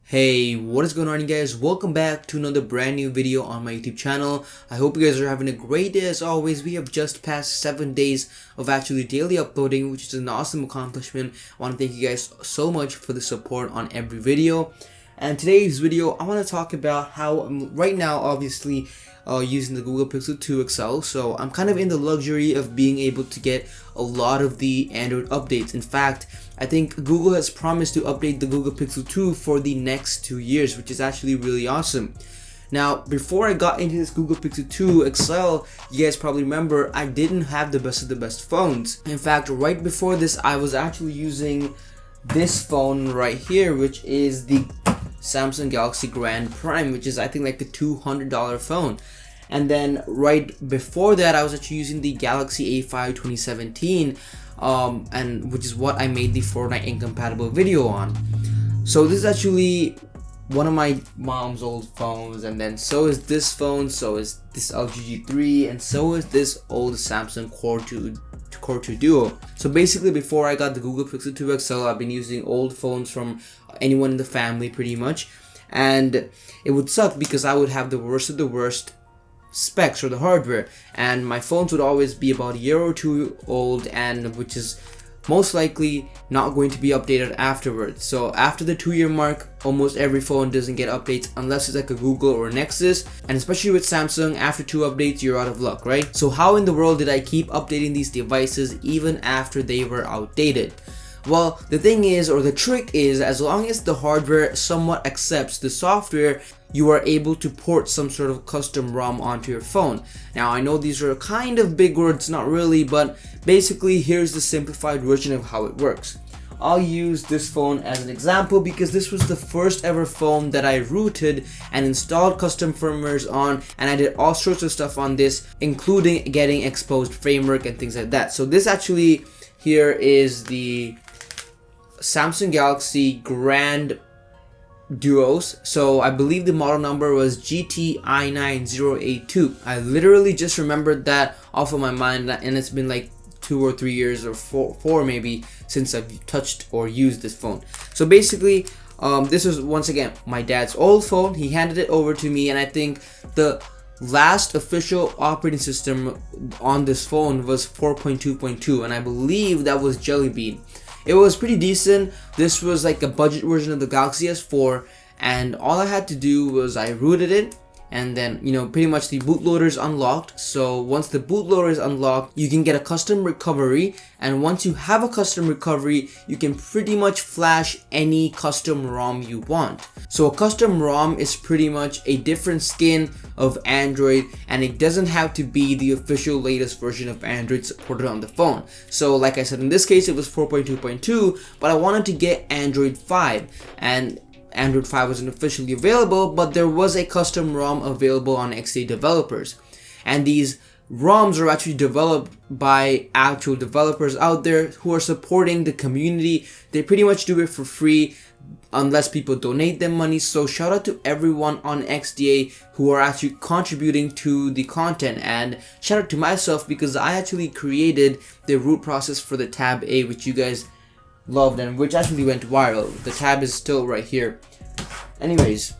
Hey, what is going on, you guys? Welcome back to another brand new video on my YouTube channel. I hope you guys are having a great day. As always, we have just passed 7 days of actually daily uploading, which is an awesome accomplishment. I want to thank you guys so much for the support on every video. And today's video, I want to talk about how I'm right now obviously using the Google Pixel 2 XL. So I'm kind of in the luxury of being able to get a lot of the Android updates. In fact, I think Google has promised to update the Google Pixel 2 for the next 2 years, which is actually really awesome. Now, before I got into this Google Pixel 2 XL, you guys probably remember I didn't have the best of the best phones. In fact, right before this, I was actually using this phone right here, which is the Samsung Galaxy Grand Prime, which is I think like a $200 phone. And then right before that, I was actually using the Galaxy A5 2017, and which is what I made the Fortnite incompatible video on. So this is actually one of my mom's old phones, and then so is this phone, so is this LG G3, and so is this old Samsung Core 2 Duo. So basically, before I got the Google Pixel 2 XL, I've been using old phones from anyone in the family pretty much, and it would suck because I would have the worst of the worst specs or the hardware, and my phones would always be about a year or two old, and which is most likely not going to be updated afterwards. So after the 2-year mark, almost every phone doesn't get updates unless it's like a Google or Nexus, and especially with Samsung, after 2 updates you're out of luck, right? So how in the world did I keep updating these devices even after they were outdated? Well, the thing is, or the trick is, as long as the hardware somewhat accepts the software, you are able to port some sort of custom ROM onto your phone. Now, I know these are kind of big words, not really, but basically here's the simplified version of how it works. I'll use this phone as an example because this was the first ever phone that I rooted and installed custom firmwares on, and I did all sorts of stuff on this, including getting exposed framework and things like that. So this actually here is the Samsung Galaxy Grand Duos. So I believe the model number was GTI9082. I literally just remembered that off of my mind, and it's been like 2 or 3 years or four maybe since I've touched or used this phone. So basically, this was once again my dad's old phone. He handed it over to me, and I think the last official operating system on this phone was 4.2.2, and I believe that was Jelly Bean. It was pretty decent. This was like a budget version of the Galaxy S4, and all I had to do was I rooted it, and then pretty much the bootloader is unlocked. So once the bootloader is unlocked, you can get a custom recovery, and once you have a custom recovery, you can pretty much flash any custom ROM you want. So a custom ROM is pretty much a different skin of Android, and it doesn't have to be the official latest version of Android supported on the phone. So like I said, in this case it was 4.2.2, but I wanted to get Android 5, and Android 5 wasn't officially available, but there was a custom ROM available on XDA developers, and these ROMs are actually developed by actual developers out there who are supporting the community. They pretty much do it for free unless people donate them money. So shout out to everyone on XDA who are actually contributing to the content, and shout out to myself because I actually created the root process for the Tab A, which you guys loved and which actually went viral. The tab is still right here. Anyways,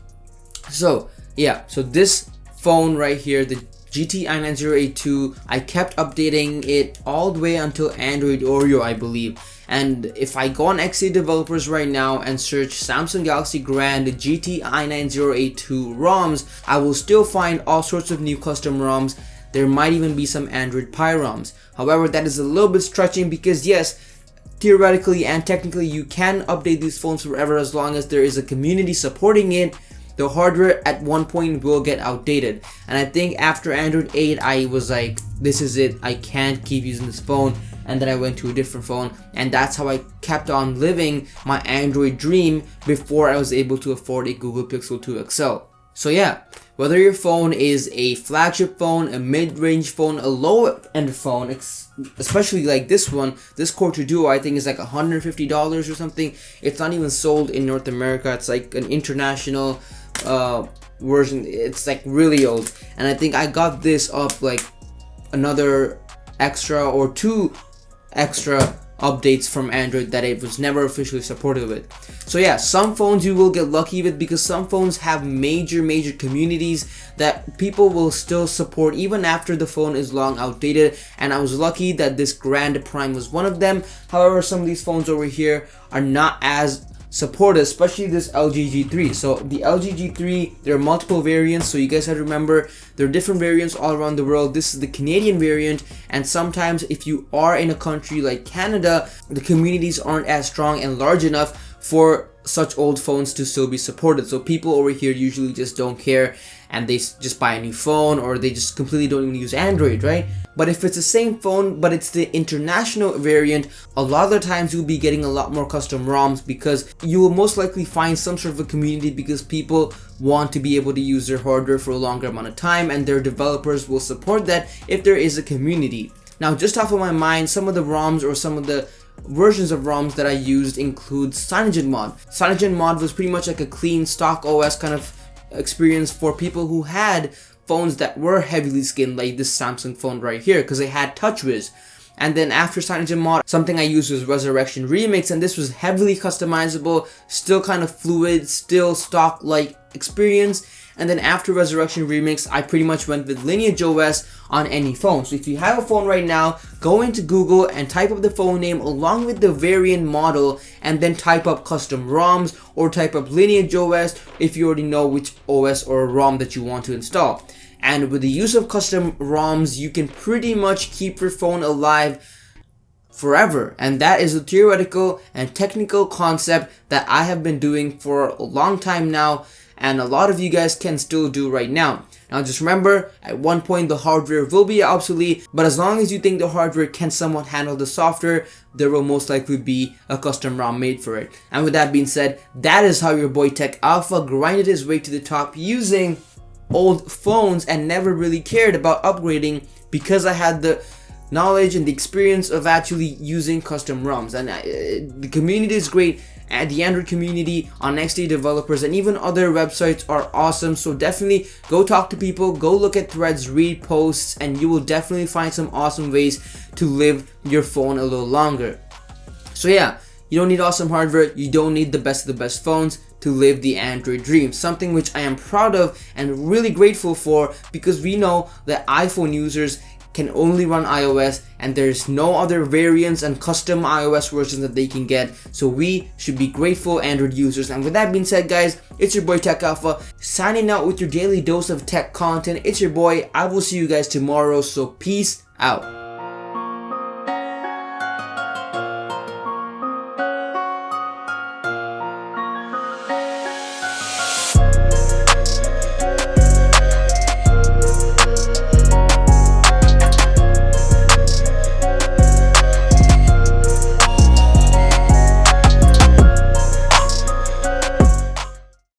so yeah, so this phone right here, the GTI9082, I kept updating it all the way until Android Oreo, I believe. And if I go on XDA developers right now and search Samsung Galaxy Grand GTI9082 ROMs, I will still find all sorts of new custom ROMs. There might even be some Android Pie ROMs. However, that is a little bit stretching because yes, theoretically and technically you can update these phones forever as long as there is a community supporting it. The hardware at one point will get outdated, and I think after Android 8 I was like, this is it, I can't keep using this phone, and then I went to a different phone, and that's how I kept on living my Android dream before I was able to afford a Google Pixel 2 XL. So yeah, whether your phone is a flagship phone, a mid-range phone, a low-end phone, especially like this one, this Core 2 Duo, I think is like $150 or something. It's not even sold in North America. It's like an international version. It's like really old, and I think I got this up like another extra or 2 extra updates from Android that it was never officially supported with. So yeah, some phones you will get lucky with, because some phones have major communities that people will still support even after the phone is long outdated, and I was lucky that this Grand Prime was one of them. However, some of these phones over here are not as supported, especially this LG G3. So the LG G3, there are multiple variants, so you guys have to remember there are different variants all around the world. This is the Canadian variant, and sometimes if you are in a country like Canada, the communities aren't as strong and large enough for such old phones to still be supported. So people over here usually just don't care, and they just buy a new phone, or they just completely don't even use Android, right? But if it's the same phone but it's the international variant, a lot of the times you'll be getting a lot more custom ROMs, because you will most likely find some sort of a community, because people want to be able to use their hardware for a longer amount of time, and their developers will support that if there is a community. Now, just off of my mind, some of the ROMs or some of the versions of ROMs that I used include CyanogenMod. CyanogenMod was pretty much like a clean stock OS kind of experience for people who had phones that were heavily skinned, like this Samsung phone right here, because it had TouchWiz. And then after CyanogenMod, something I used was Resurrection Remix, and this was heavily customizable, still kind of fluid, still stock-like experience. And then after Resurrection Remix, I pretty much went with Lineage OS on any phone. So if you have a phone right now, go into Google and type up the phone name along with the variant model, and then type up custom ROMs or type up Lineage OS if you already know which OS or ROM that you want to install. And with the use of custom ROMs, you can pretty much keep your phone alive forever. And that is a theoretical and technical concept that I have been doing for a long time now, and a lot of you guys can still do right now. Now just remember, at one point the hardware will be obsolete, but as long as you think the hardware can somewhat handle the software, there will most likely be a custom ROM made for it. And with that being said, that is how your boy Tech Alpha grinded his way to the top using old phones and never really cared about upgrading, because I had the knowledge and the experience of actually using custom ROMs. And the community is great, and the Android community on XD developers and even other websites are awesome. So definitely go talk to people, go look at threads, read posts, and you will definitely find some awesome ways to live your phone a little longer. So yeah, you don't need awesome hardware, you don't need the best of the best phones to live the Android dream, something which I am proud of and really grateful for, because we know that iPhone users can only run iOS and there's no other variants and custom iOS versions that they can get. So we should be grateful Android users. And with that being said, guys, it's your boy Tech Alpha signing out with your daily dose of tech content. It's your boy. I will see you guys tomorrow, so peace out.